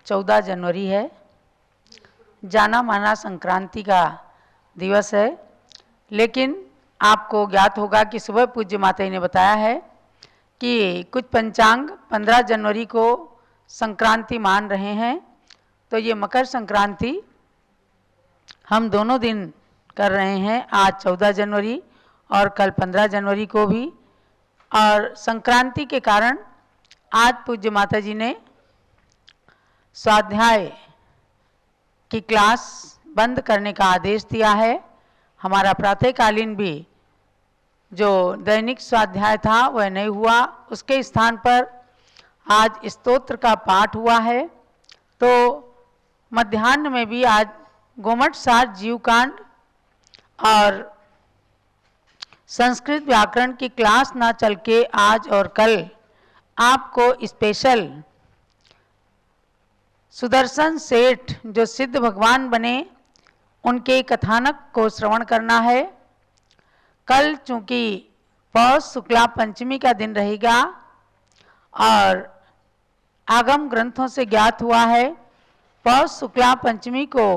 14 जनवरी है, जाना माना संक्रांति का दिवस है। लेकिन आपको ज्ञात होगा कि सुबह पूज्य माता जी ने बताया है कि कुछ पंचांग 15 जनवरी को संक्रांति मान रहे हैं। तो ये मकर संक्रांति हम दोनों दिन कर रहे हैं, आज 14 जनवरी और कल 15 जनवरी को भी। और संक्रांति के कारण आज पूज्य माता जी ने स्वाध्याय की क्लास बंद करने का आदेश दिया है। हमारा प्रातःकालीन भी जो दैनिक स्वाध्याय था वह नहीं हुआ, उसके स्थान पर आज स्तोत्र का पाठ हुआ है। तो मध्याह्न में भी आज गोमट सार जीवकांड और संस्कृत व्याकरण की क्लास ना चल के आज और कल आपको स्पेशल सुदर्शन सेठ जो सिद्ध भगवान बने उनके कथानक को श्रवण करना है। कल चूँकि पौष शुक्ला पंचमी का दिन रहेगा और आगम ग्रंथों से ज्ञात हुआ है पौष शुक्ला पंचमी को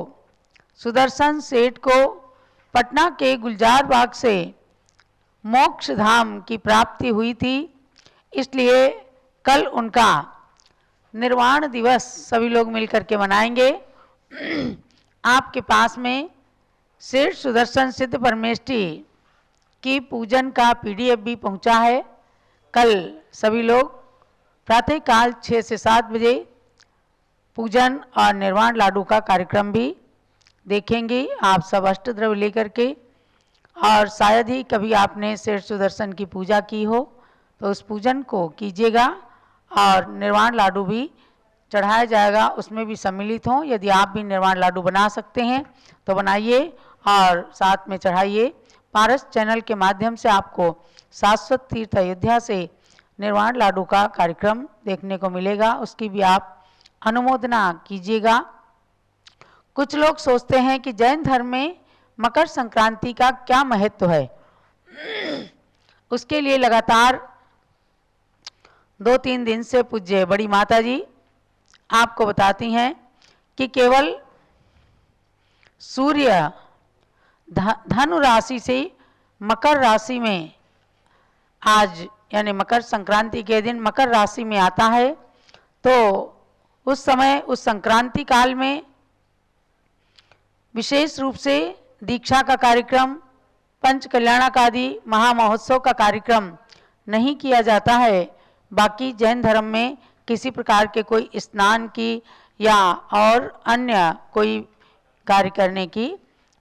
सुदर्शन सेठ को पटना के गुलजार बाग से मोक्ष धाम की प्राप्ति हुई थी, इसलिए कल उनका निर्वाण दिवस सभी लोग मिलकर के मनाएंगे। आपके पास में सेठ सुदर्शन सिद्ध परमेष्ठी की पूजन का PDF भी पहुंचा है। कल सभी लोग प्रातःकाल 6 से 7 बजे पूजन और निर्वाण लाडू का कार्यक्रम भी देखेंगे। आप सब अष्टद्रव्य लेकर के, और शायद ही कभी आपने सेठ सुदर्शन की पूजा की हो तो उस पूजन को कीजिएगा और निर्वाण लाडू भी चढ़ाया जाएगा, उसमें भी सम्मिलित हों। यदि आप भी निर्वाण लाडू बना सकते हैं तो बनाइए और साथ में चढ़ाइए। पारस चैनल के माध्यम से आपको शाश्वत तीर्थ अयोध्या से निर्वाण लाडू का कार्यक्रम देखने को मिलेगा, उसकी भी आप अनुमोदना कीजिएगा। कुछ लोग सोचते हैं कि जैन धर्म में मकर संक्रांति का क्या महत्व है। उसके लिए लगातार 2-3 दिन से पूज्य बड़ी माता जी आपको बताती हैं कि केवल सूर्य धनु राशि से मकर राशि में आज यानी मकर संक्रांति के दिन मकर राशि में आता है, तो उस समय उस संक्रांति काल में विशेष रूप से दीक्षा का कार्यक्रम, पंच कल्याणक आदि महामहोत्सव का कार्यक्रम नहीं किया जाता है। बाकी जैन धर्म में किसी प्रकार के कोई स्नान की या और अन्य कोई कार्य करने की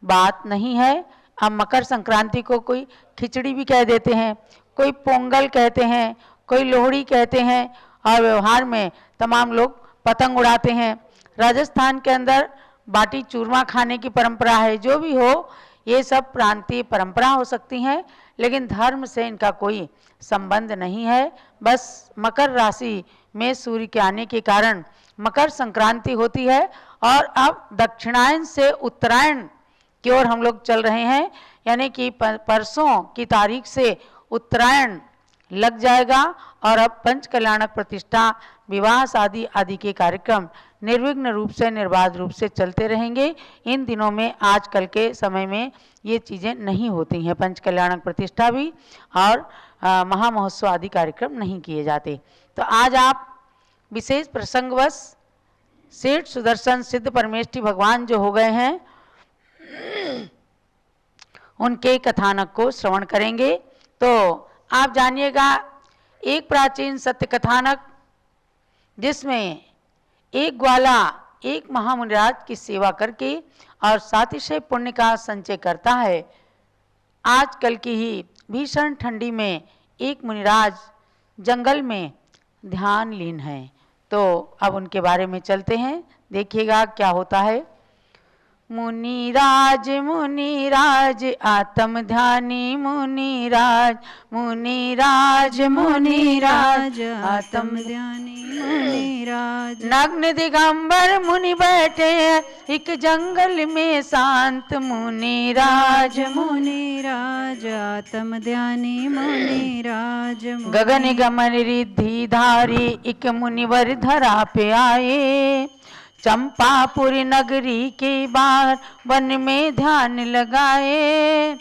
बात नहीं है। हम मकर संक्रांति को कोई खिचड़ी भी कह देते हैं, कोई पोंगल कहते हैं, कोई लोहड़ी कहते हैं, और व्यवहार में तमाम लोग पतंग उड़ाते हैं। राजस्थान के अंदर बाटी चूरमा खाने की परंपरा है। जो भी हो, ये सब प्रांतीय परंपरा हो सकती हैं, लेकिन धर्म से इनका कोई संबंध नहीं है। बस मकर राशि में सूर्य के आने के कारण मकर संक्रांति होती है। और अब दक्षिणायन से उत्तरायण की ओर हम लोग चल रहे हैं, यानी कि परसों की तारीख से उत्तरायण लग जाएगा और अब पंच कल्याणक प्रतिष्ठा, विवाह शादी आदि के कार्यक्रम निर्विघ्न रूप से निर्बाध रूप से चलते रहेंगे। इन दिनों में आजकल के समय में ये चीज़ें नहीं होती हैं, पंच कल्याणक प्रतिष्ठा भी और महामहोत्सव आदि कार्यक्रम नहीं किए जाते। तो आज आप विशेष प्रसंगवश सेठ सुदर्शन सिद्ध परमेष्ठी भगवान जो हो गए हैं उनके कथानक को श्रवण करेंगे। तो आप जानिएगा एक प्राचीन सत्य कथानक जिसमें एक ग्वाला एक महामुनिराज की सेवा करके और सातिशय पुण्य का संचय करता है। आजकल की ही भीषण ठंडी में एक मुनिराज जंगल में ध्यान लीन है। तो अब उनके बारे में चलते हैं, देखिएगा क्या होता है। मुनिराज मुनिराज आत्म ध्यानी मुनिराज, मुनिराज मुनिराज आत्म ध्यानी मुनिराज। नग्न दिगंबर मुनि बैठे एक जंगल में शांत, मुनिराज मुनिराज आत्म ध्यानी मुनिराज। गगन गमन रिद्धि धारी एक मुनिवर धरा पे आए, चंपापुरी नगरी के बाहर वन में ध्यान लगाए।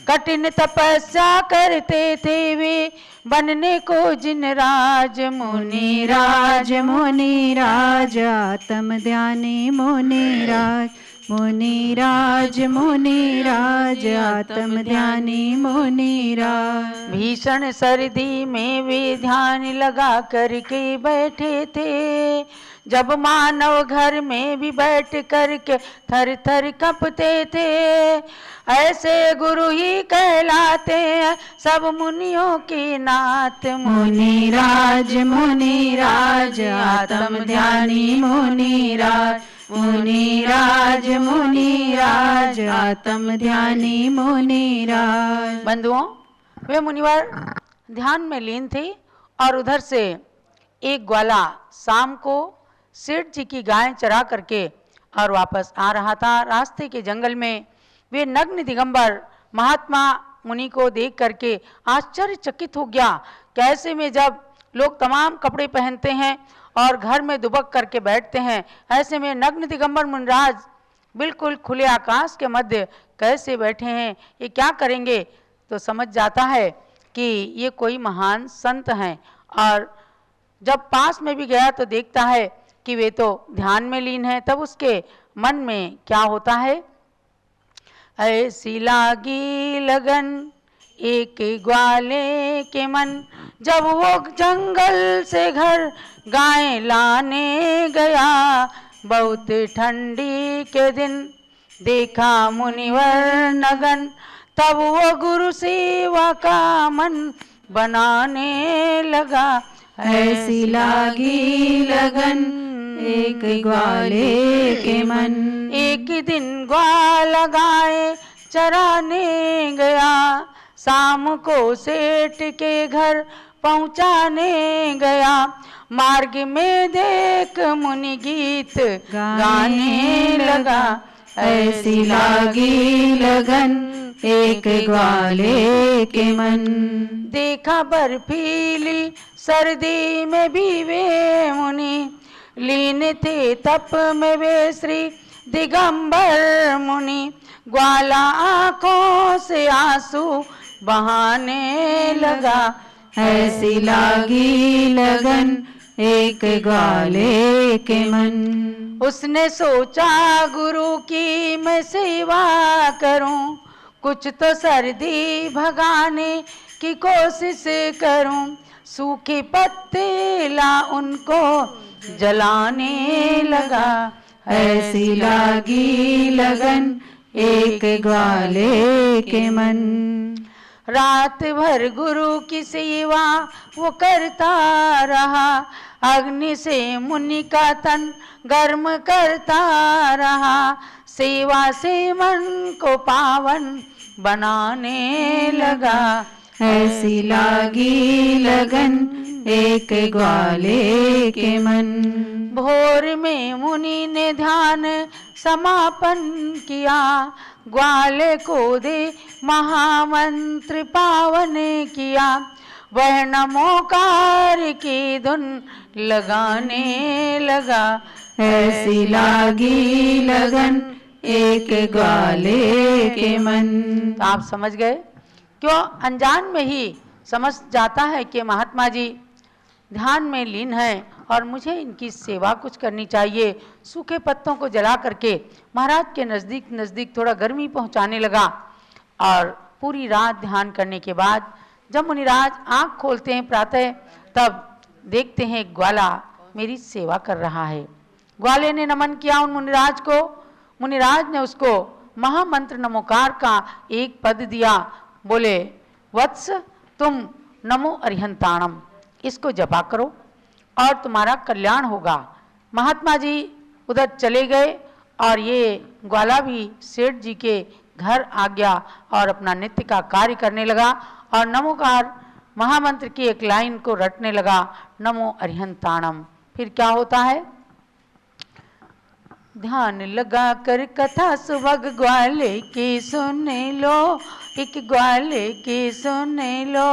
कठिन तपस्या करते थे वे बनने को जिनराज मुनिराज मुनिराज आत्म ध्यानी मुनिराज मुनिराज मुनिराज आत्म ध्यानी मुनिराज। भीषण सर्दी में वे ध्यान लगा करके बैठे थे। जब मानव घर में भी बैठ करके थर थर कपते थे। ऐसे गुरु ही कहलाते हैं सब मुनियों के नाथ। मुनिराज मुनिराज आत्म ध्यानी मुनिराज मुनिराज मुनिराज आत्म ध्यानी मुनिराज। बंधुओं, वे मुनिवर ध्यान में लीन थे और उधर से एक ग्वाला शाम को सेठ जी की गाय चरा करके और वापस आ रहा था। रास्ते के जंगल में वे नग्न दिगंबर महात्मा मुनि को देख करके आश्चर्यचकित हो गया। कैसे में जब लोग तमाम कपड़े पहनते हैं और घर में दुबक करके बैठते हैं, ऐसे में नग्न दिगंबर मुनिराज बिल्कुल खुले आकाश के मध्य कैसे बैठे हैं, ये क्या करेंगे। तो समझ जाता है कि ये कोई महान संत हैं। और जब पास में भी गया तो देखता है कि वे तो ध्यान में लीन हैं। तब उसके मन में क्या होता है, ऐसी लागी लगन एक ग्वाले के मन, जब वो जंगल से घर गाय लाने गया। बहुत ठंडी के दिन देखा मुनिवर नगन, तब वो गुरु सेवा का मन बनाने लगा। ऐसी लागी लगन एक ग्वाले के मन। एक दिन ग्वाला गाय चराने गया, शाम को सेठ के घर पहुंचाने गया। मार्ग में देख मुनि गीत गाने लगा। ऐसी लागी लगन एक ग्वाले के मन। देखा बर्फीली सर्दी में भी वे मुनि, लीन थे तप में वे श्री दिगंबर मुनि। ग्वाला आंखों से आंसू बहाने लगा। ऐसी लागी लगन एक ग्वाले के मन। उसने सोचा गुरु की मैं सेवा करूं, कुछ तो सर्दी भगाने की कोशिश करूं। सूखे पत्ते ला उनको जलाने लगा। ऐसी लागी लगन एक ग्वाले के मन। रात भर गुरु की सेवा वो करता रहा, अग्नि से मुनि का तन गर्म करता रहा। सेवा से मन को पावन बनाने लगा। ऐसी लागी लगन एक ग्वाले के मन। भोर में मुनि ने ध्यान समापन किया, ग्वाले को दे महामंत्र पावन किया। वह नमोकार की धुन लगाने लगा। ऐसी लागी लगन एक ग्वाले के मन। तो आप समझ गए क्यों अनजान में ही समझ जाता है कि महात्मा जी ध्यान में लीन हैं और मुझे इनकी सेवा कुछ करनी चाहिए। सूखे पत्तों को जला करके महाराज के नज़दीक नज़दीक थोड़ा गर्मी पहुंचाने लगा। और पूरी रात ध्यान करने के बाद जब मुनिराज आँख खोलते हैं प्रातः, तब देखते हैं ग्वाला मेरी सेवा कर रहा है। ग्वाले ने नमन किया उन मुनिराज को। मुनिराज ने उसको महामंत्र नमोकार का एक पद दिया। बोले, वत्स तुम नमो अरिहंताणम इसको जपा करो और तुम्हारा कल्याण होगा। महात्मा जी उधर चले गए और ये ग्वाला भी सेठ जी के घर आ गया और अपना नित्य का कार्य करने लगा और नमोकार महामंत्र की एक लाइन को रटने लगा, नमो अरिहंताणम। फिर क्या होता है, ध्यान लगा कर कथा सुभग ग्वाले की सुन लो, एक ग्वाले की सुन लो।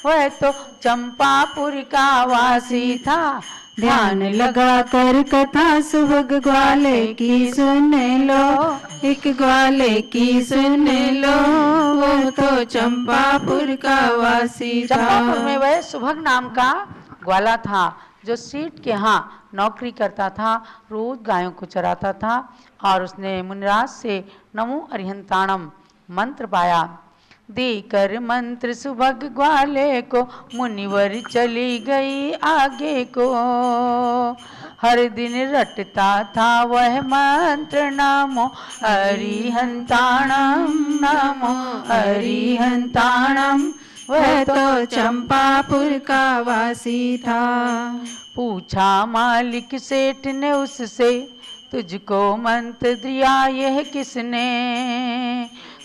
वह तो चंपापुर का वासी था, ध्यान लगा कर कथा सुभग ग्वाले की सुन लो, एक ग्वाले की सुन लो, वो तो चंपापुर का वासी था। चंपापुर में वह सुभग नाम का ग्वाला था जो सेठ के यहाँ नौकरी करता था, रोज गायों को चराता था और उसने मुनिराज से नमो अरिहंताणम मंत्र पाया। देकर मंत्र सुभग ग्वाले को मुनिवर चली गई आगे को, हर दिन रटता था वह मंत्र नमो अरिहंताणम नमो अरिहंताणम, वह तो चंपापुर का वासी था। पूछा मालिक सेठ ने उससे, तुझको मंत्र दिया यह किसने?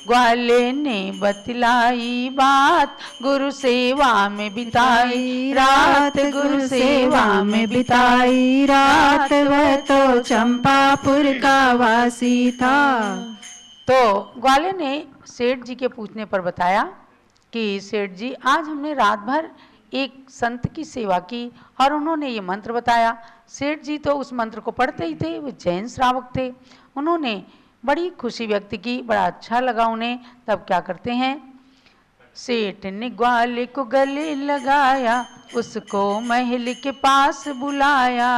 ग्वाले ने बतलाई बात, गुरु सेवा में बिताई रात, गुरु सेवा में बिताई रात, वह तो चंपापुर का वासी था। तो ग्वाले ने सेठ जी के पूछने पर बताया कि सेठ जी आज हमने रात भर एक संत की सेवा की और उन्होंने ये मंत्र बताया। सेठ जी तो उस मंत्र को पढ़ते ही थे, वो जैन श्रावक थे। उन्होंने बड़ी खुशी व्यक्त की, बड़ा अच्छा लगा उन्हें। तब क्या करते हैं, सेठ ने ग्वाले को गले लगाया, उसको महल के पास बुलाया,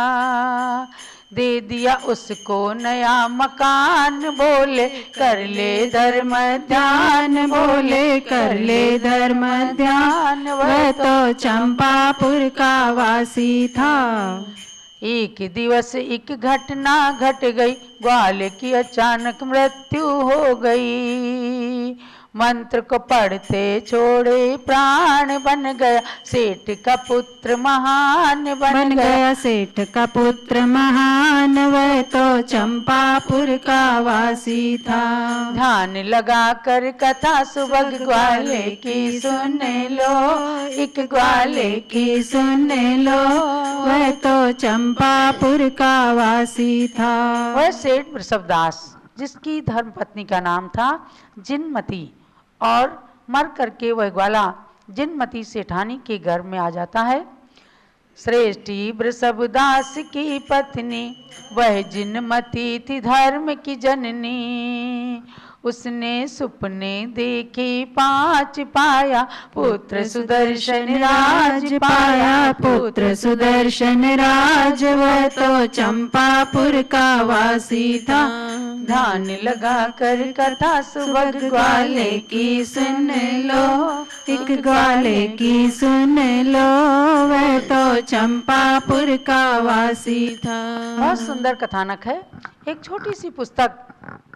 दे दिया उसको नया मकान, बोले कर ले धर्म ध्यान, बोले कर ले धर्म ध्यान, वह तो चंपापुर का वासी था। एक दिवस एक घटना घट गई, ग्वाले की अचानक मृत्यु हो गई। मंत्र को पढ़ते छोड़े प्राण बन गया, सेठ का पुत्र महान बन गया। सेठ का पुत्र महान, वह तो चंपापुर का वासी था। ध्यान लगा कर कथा सुभग ग्वाले की सुन लो, एक ग्वाले की सुन लो, वह तो चंपापुर का वासी था। वह सेठ वृषभदास, जिसकी धर्मपत्नी का नाम था जिनमती, और मर करके वह ग्वाला जिनमती सेठानी के घर में आ जाता है। श्रेष्ठी वृषभदास की पत्नी वह जिनमती थी धर्म की जननी, उसने सुपने देखे 5 पाया, पुत्र सुदर्शन राज पाया, पुत्र सुदर्शन राज, वह तो चंपापुर का वासी था। ध्यान लगा कर कथा सुभग ग्वाले की सुन लो, एक ग्वाले की सुन लो, वह तो चंपापुर का वासी था। बहुत सुंदर कथानक है। एक छोटी सी पुस्तक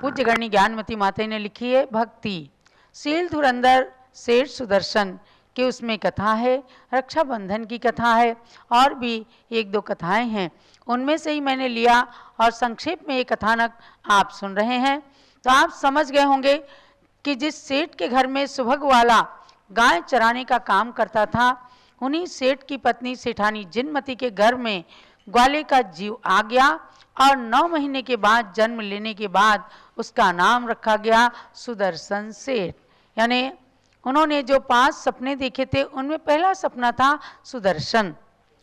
पूज्य गणी ज्ञानमती माता ने लिखी है, भक्ति सील धुरंधर सेठ सुदर्शन की उसमें कथा है, रक्षाबंधन की कथा है, और भी 1-2 कथाएं हैं। उनमें से ही मैंने लिया और संक्षेप में ये कथानक आप सुन रहे हैं। तो आप समझ गए होंगे कि जिस सेठ के घर में सुभग वाला गाय चराने का काम करता था, उन्हीं सेठ की पत्नी सेठानी जिनमती के घर में ग्वाले का जीव आ गया, और 9 महीने के बाद जन्म लेने के बाद उसका नाम रखा गया सुदर्शन सेठ। यानी उन्होंने जो 5 सपने देखे थे उनमें पहला सपना था सुदर्शन।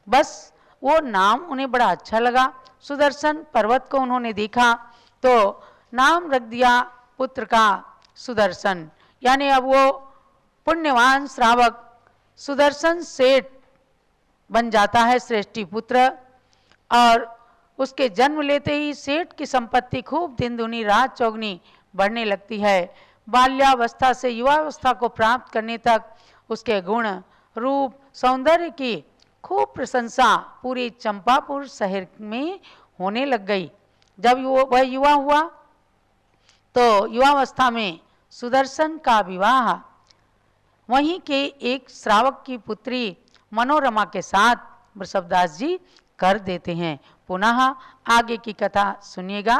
बस वो नाम उन्हें बड़ा अच्छा लगा। सुदर्शन पर्वत को उन्होंने देखा तो नाम रख दिया पुत्र का सुदर्शन। यानी अब वो पुण्यवान श्रावक सुदर्शन सेठ बन जाता है, श्रेष्ठी पुत्र। और उसके जन्म लेते ही सेठ की संपत्ति खूब दिन दुनी रात चौगनी बढ़ने लगती है। बाल्यावस्था से युवावस्था को प्राप्त करने तक उसके गुण रूप सौंदर्य की खूब प्रशंसा पूरे चंपापुर शहर में होने लग गई। जब वह युवा हुआ तो युवावस्था में सुदर्शन का विवाह वहीं के एक श्रावक की पुत्री मनोरमा के साथ वृषभदास जी कर देते हैं। पुनः आगे की कथा सुनिएगा।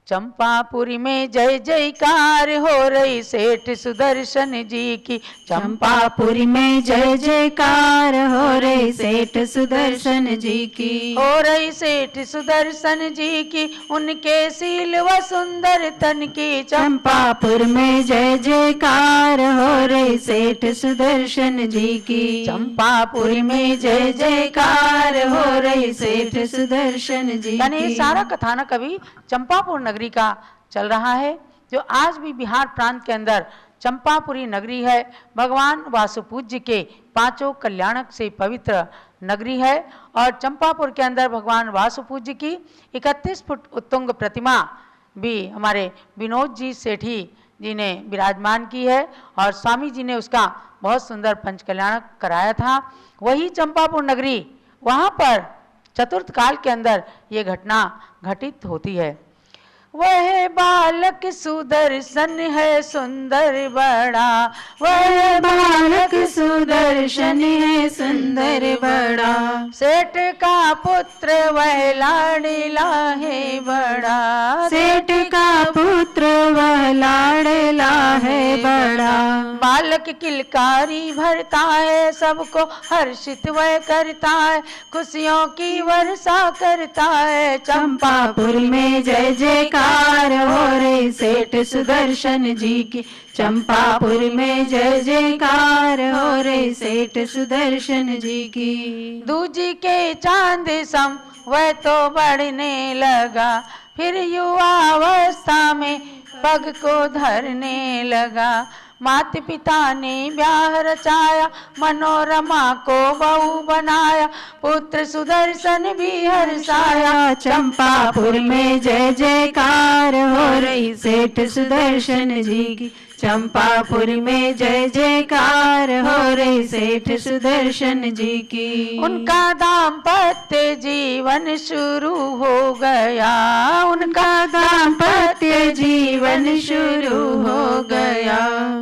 चंपापुरी में जय जयकार हो रही सेठ सुदर्शन जी की। चंपापुरी में जय जयकार हो रही सेठ सुदर्शन जी की। हो रही सेठ सुदर्शन जी की, उनके सील व सुंदर तन की। चंपापुर में जय जयकार हो रही सेठ सुदर्शन जी की। चंपापुरी में जय जयकार हो रही सेठ सुदर्शन जी यानी ये की। सारा कथानक अभी चंपापुर नगरी का चल रहा है, जो आज भी बिहार प्रांत के अंदर चंपापुरी नगरी है। भगवान वासुपूज्य के पांचों कल्याणक से पवित्र नगरी है। और चंपापुर के अंदर भगवान वासुपूज्य की 31 फुट उत्तुंग प्रतिमा भी हमारे विनोद जी सेठी जी ने विराजमान की है, और स्वामी जी ने उसका बहुत सुंदर पंच कल्याणक कराया था। वही चंपापुर नगरी, वहाँ पर चतुर्थ काल के अंदर ये घटना घटित होती है। वह बालक सुदर्शन है सुंदर बड़ा, वह बालक सुदर्शन है सुंदर बड़ा। सेठ का पुत्र वह लाडला है बड़ा। सेठ का पुत्र वह लाडला है बड़ा। बालक किलकारी भरता है, सबको हर्षित वह करता है, खुशियों की वर्षा करता है। चंपापुर में जय जयकार हो रही सेठ सुदर्शन जी की। चंपापुर में जय जयकार हो रही सेठ सुदर्शन जी की। दूजी के चांद सम वह तो बढ़ने लगा, फिर युवावस्था में पग को धरने लगा। माता पिता ने ब्याह रचाया, मनोरमा को बहू बनाया, पुत्र सुदर्शन भी हर्षाया। चंपापुर में जय जयकार हो रही सेठ सुदर्शन जी की। चंपापुर में जय जयकार हो रही सेठ सुदर्शन जी की। उनका दाम्पत्य जीवन शुरू हो गया, उनका दाम्पत्य जीवन शुरू हो गया।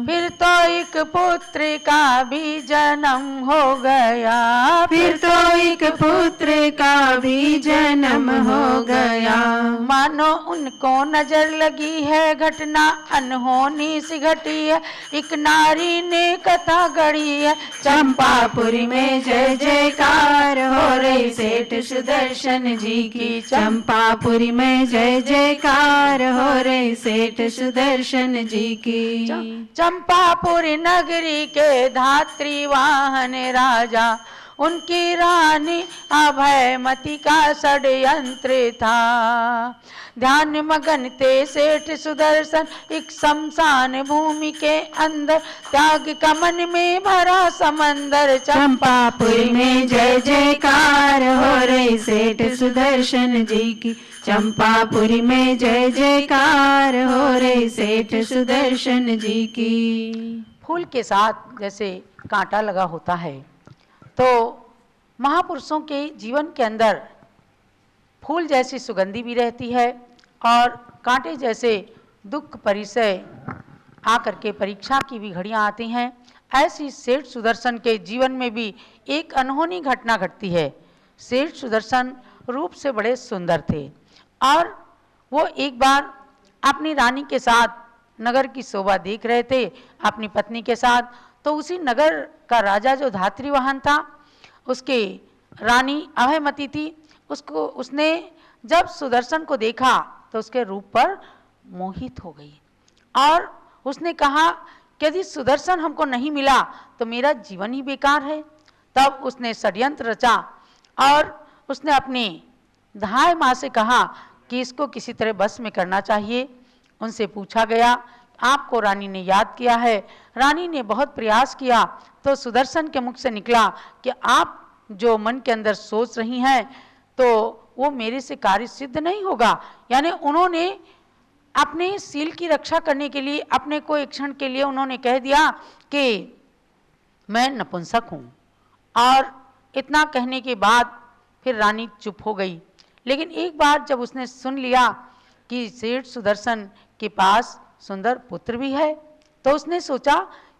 फिर तो एक पुत्र का भी जन्म हो गया, फिर तो एक पुत्र का भी जन्म हो गया। मानो उनको नजर लगी है घटना अनहोनी सी घटी है, एक नारी ने कथा गढ़ी है। चंपापुर में जय जयकार हो रही सेठ सुदर्शन जी की। चंपापुर में जय जयकार हो रही सेठ सुदर्शन जी की। चंपापुर नगरी के धात्री वाहन राजा, उनकी रानी अभयमती का षड्यंत्र था। ध्यान मगन थे सेठ सुदर्शन एक शमशान भूमि के अंदर, त्याग का मन में भरा समंदर। चंपापुर में जय जयकार हो रही सेठ सुदर्शन जी की। चंपापुर में जय जयकार हो रही सेठ सुदर्शन जी की। फूल के साथ जैसे कांटा लगा होता है, तो महापुरुषों के जीवन के अंदर फूल जैसी सुगंधी भी रहती है, और कांटे जैसे दुख परिचय आकर के परीक्षा की भी घड़ियां आती हैं। ऐसी सेठ सुदर्शन के जीवन में भी एक अनहोनी घटना घटती है। सेठ सुदर्शन रूप से बड़े सुंदर थे, और वो एक बार अपनी रानी के साथ नगर की शोभा देख रहे थे अपनी पत्नी के साथ। तो उसी नगर का राजा जो धात्रीवाहन था, उसकी रानी अभयमती थी, उसने जब सुदर्शन को देखा तो उसके रूप पर मोहित हो गई, और उसने कहा कि यदि सुदर्शन हमको नहीं मिला तो मेरा जीवन ही बेकार है। तब उसने षड्यंत्र रचा, और उसने अपनी धाय माँ से कहा कि इसको किसी तरह बस में करना चाहिए। उनसे पूछा गया, आपको रानी ने याद किया है? रानी ने बहुत प्रयास किया तो सुदर्शन के मुख से निकला कि आप जो मन के अंदर सोच रही हैं तो वो मेरे से कार्य सिद्ध नहीं होगा। यानी उन्होंने अपने सील की रक्षा करने के लिए, अपने को एक क्षण के लिए उन्होंने कह दिया कि मैं नपुंसक हूँ, और इतना कहने के बाद फिर रानी चुप हो गई। लेकिन एक बार जब उसने सुन लिया कि सेठ सुदर्शन के पास सुंदर पुत्र भी है, तो उसने सोचा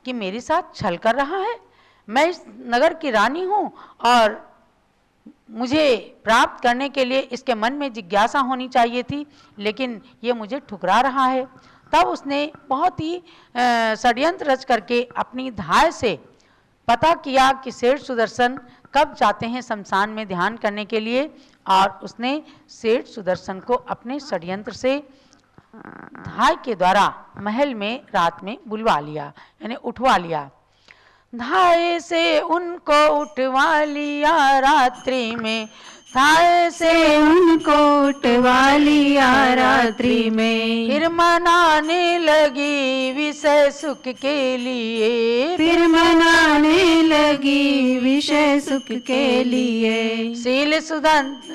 कि मेरे साथ छल कर रहा है। मैं इस नगर की रानी हूँ और मुझे प्राप्त करने के लिए इसके मन में जिज्ञासा होनी चाहिए थी, लेकिन ये मुझे ठुकरा रहा है। तब उसने बहुत ही षड्यंत्र रच करके अपनी धाय से पता किया कि सेठ सुदर्शन कब जाते हैं शमशान में ध्यान करने के लिए, और उसने सेठ सुदर्शन को अपने षड्यंत्र से धाय के द्वारा महल में रात में बुलवा लिया, यानी उठवा लिया। धाय से उनको उठवा लिया रात्रि में, धाय से उनको उठवा लिया रात्रि में, फिर मनाने लगी विषय सुख के लिए, फिर मनाने लगी विषय सुख के लिए।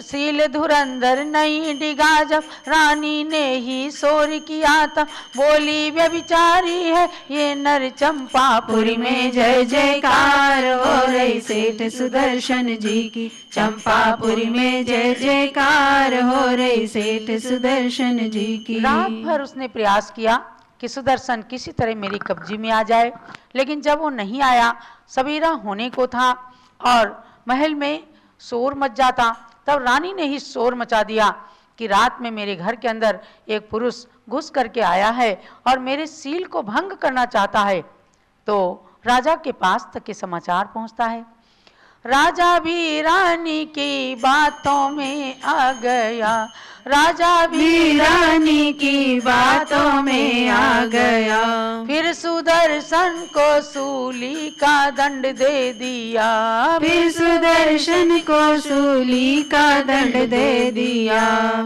शील धुरंधर नहीं डिगा जब रानी ने ही शोर किया तब, बोली व्यभिचारी है ये नर चंपापुरी में जय जयकार हो रही सेठ सुदर्शन जी की, चंपापुरी में जय जयकार हो रही सेठ सुदर्शन जी की। रात भर उसने प्रयास किया कि सुदर्शन किसी तरह मेरी कब्जे में आ जाए, लेकिन जब वो नहीं आया, सवेरा होने को था और महल में शोर मच जाता, तब रानी ने ही शोर मचा दिया कि रात में मेरे घर के अंदर एक पुरुष घुस करके आया है और मेरे सील को भंग करना चाहता है। तो राजा के पास तक के समाचार पहुंचता है। राजा भी रानी की बातों में आ गया, राजा भी रानी की बातों में आ गया, फिर सुदर्शन को सूली का दंड दे दिया, फिर सुदर्शन को सूली का दंड दे दिया।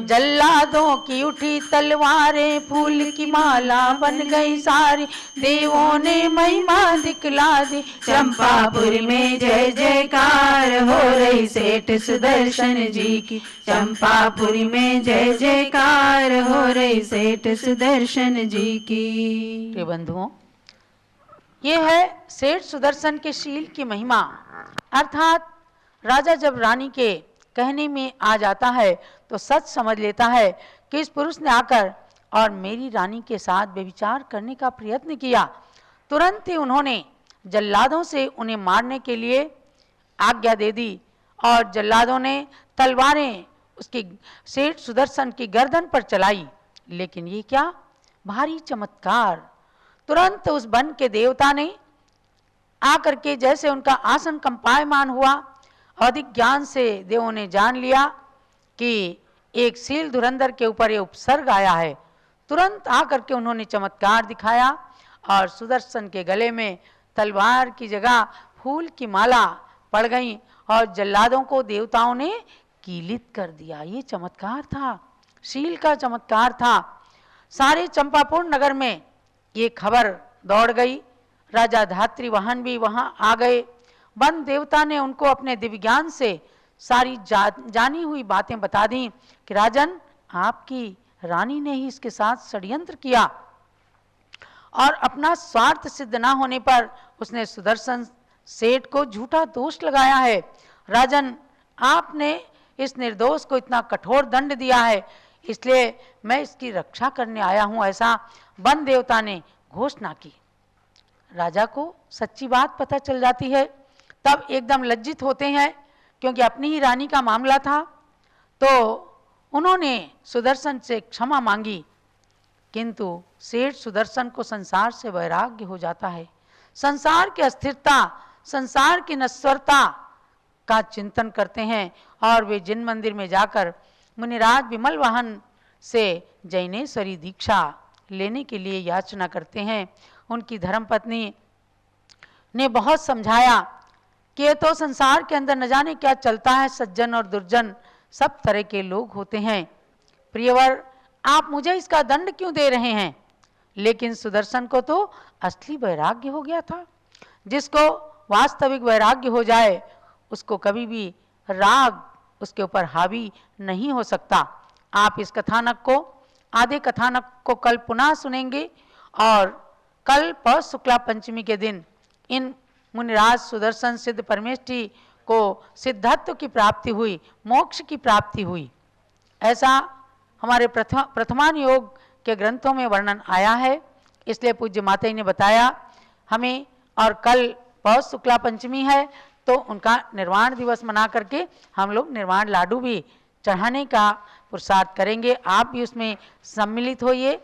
जल्लादों की उठी तलवारें फूल की माला बन गई सारी, देवों ने महिमा दिखला दी, चंपापुरी में जय जयकार हो रही सेठ सुदर्शन जी की, चंपापुरी में जय जयकार हो रही सेठ सुदर्शन जी की। प्रिय बंधुओं, ये है सेठ सुदर्शन के शील की महिमा। अर्थात राजा जब रानी के कहने में आ जाता है तो सच समझ लेता है कि इस पुरुष ने आकर और मेरी रानी के साथ व्यभिचार करने का प्रयत्न किया। तुरंत ही उन्होंने जल्लादों से उन्हें मारने के लिए आज्ञा दे दी और जल्लादों ने तलवारें उसकी सेठ सुदर्शन की गर्दन पर चलाई। लेकिन ये क्या भारी चमत्कार! तुरंत उस वन के देवता ने आकर के जैसे उनका आसन कंपायमान हुआ, अधिक ज्ञान से देवों ने जान लिया कि एक शील धुरंधर के ऊपर ये उपसर्ग आया है। तुरंत आकर के उन्होंने चमत्कार दिखाया और सुदर्शन के गले में तलवार की जगह फूल की माला पड़ गई और जल्लादों को देवताओं ने कीलित कर दिया। ये चमत्कार था, शील का चमत्कार था। सारे चंपापुर नगर में ये खबर दौड़ गई। राजा धात्रीवाहन भी वहां आ गए। वन देवता ने उनको अपने दिव्य ज्ञान से सारी जानी हुई बातें बता दी कि राजन, आपकी रानी ने ही इसके साथ षड्यंत्र किया और अपना स्वार्थ सिद्ध ना होने पर उसने सुदर्शन सेठ को झूठा दोष लगाया है। राजन, आपने इस निर्दोष को इतना कठोर दंड दिया है, इसलिए मैं इसकी रक्षा करने आया हूं, ऐसा वन देवता ने घोषणा की। राजा को सच्ची बात पता चल जाती है, तब एकदम लज्जित होते हैं क्योंकि अपनी ही रानी का मामला था। तो उन्होंने सुदर्शन से क्षमा मांगी, किंतु सेठ सुदर्शन को संसार से वैराग्य हो जाता है। संसार की अस्थिरता, संसार की नश्वरता का चिंतन करते हैं और वे जिन मंदिर में जाकर मुनिराज विमल वाहन से जैनेश्वरी दीक्षा लेने के लिए याचना करते हैं। उनकी धर्मपत्नी ने बहुत समझाया कि ये तो संसार के अंदर न जाने क्या चलता है, सज्जन और दुर्जन सब तरह के लोग होते हैं। प्रियवर, आप मुझे इसका दंड क्यों दे रहे हैं? लेकिन सुदर्शन को तो असली वैराग्य हो गया था। जिसको वास्तविक वैराग्य हो जाए उसको कभी भी राग उसके ऊपर हावी नहीं हो सकता। आप इस कथानक को, आधे कथानक को कल पुनः सुनेंगे और कल पौष शुक्ला पंचमी के दिन इन मुनिराज सुदर्शन सिद्ध परमेष्ठी को सिद्धत्व की प्राप्ति हुई, मोक्ष की प्राप्ति हुई, ऐसा हमारे प्रथमान योग के ग्रंथों में वर्णन आया है। इसलिए पूज्य माता ने बताया हमें, और कल पौष शुक्ला पंचमी है तो उनका निर्वाण दिवस मना करके हम लोग निर्वाण लाडू भी चढ़ाने का पुरुषार्थ करेंगे। आप भी उसमें सम्मिलित होइए।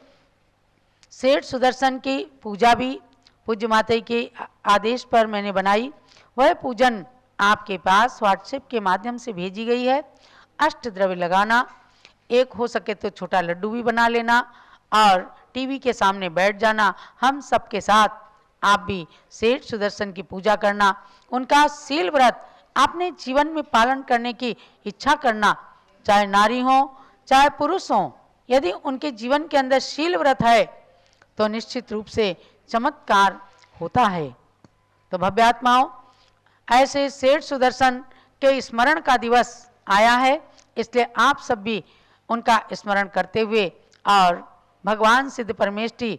सेठ सुदर्शन की पूजा भी पूज्य माता के आदेश पर मैंने बनाई। वह पूजन आपके पास व्हाट्सएप के माध्यम से भेजी गई है। अष्ट द्रव्य लगाना, एक हो सके तो छोटा लड्डू भी बना लेना और टीवी के सामने बैठ जाना। हम सबके साथ आप भी सेठ सुदर्शन की पूजा करना, उनका शील व्रत अपने जीवन में पालन करने की इच्छा करना। चाहे नारी हो चाहे पुरुष हो, यदि उनके जीवन के अंदर शील व्रत है तो निश्चित रूप से चमत्कार होता है। तो भव्यात्माओं, ऐसे सेठ सुदर्शन के स्मरण का दिवस आया है, इसलिए आप सब भी उनका स्मरण करते हुए और भगवान सिद्ध परमेष्ठी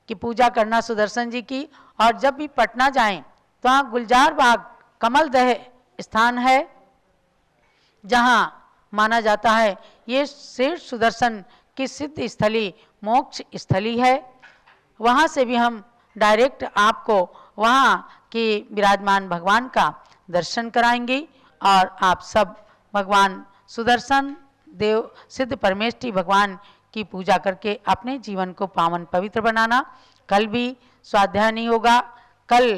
की पूजा करना, सुदर्शन जी की। और जब भी पटना जाएं तो वहाँ गुलजार बाग कमलदह स्थान है, जहाँ माना जाता है ये सेठ सुदर्शन की सिद्ध स्थली, मोक्ष स्थली है। वहाँ से भी हम डायरेक्ट आपको वहाँ के विराजमान भगवान का दर्शन कराएंगे और आप सब भगवान सुदर्शन देव सिद्ध परमेष्ठी भगवान की पूजा करके अपने जीवन को पावन पवित्र बनाना। कल भी स्वाध्याय नहीं होगा। कल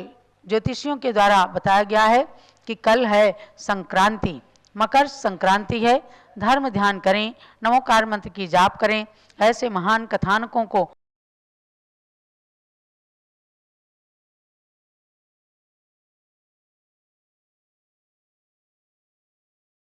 ज्योतिषियों के द्वारा बताया गया है कि कल है संक्रांति, मकर संक्रांति है। धर्म ध्यान करें, नमोकार मंत्र की जाप करें। ऐसे महान कथानकों को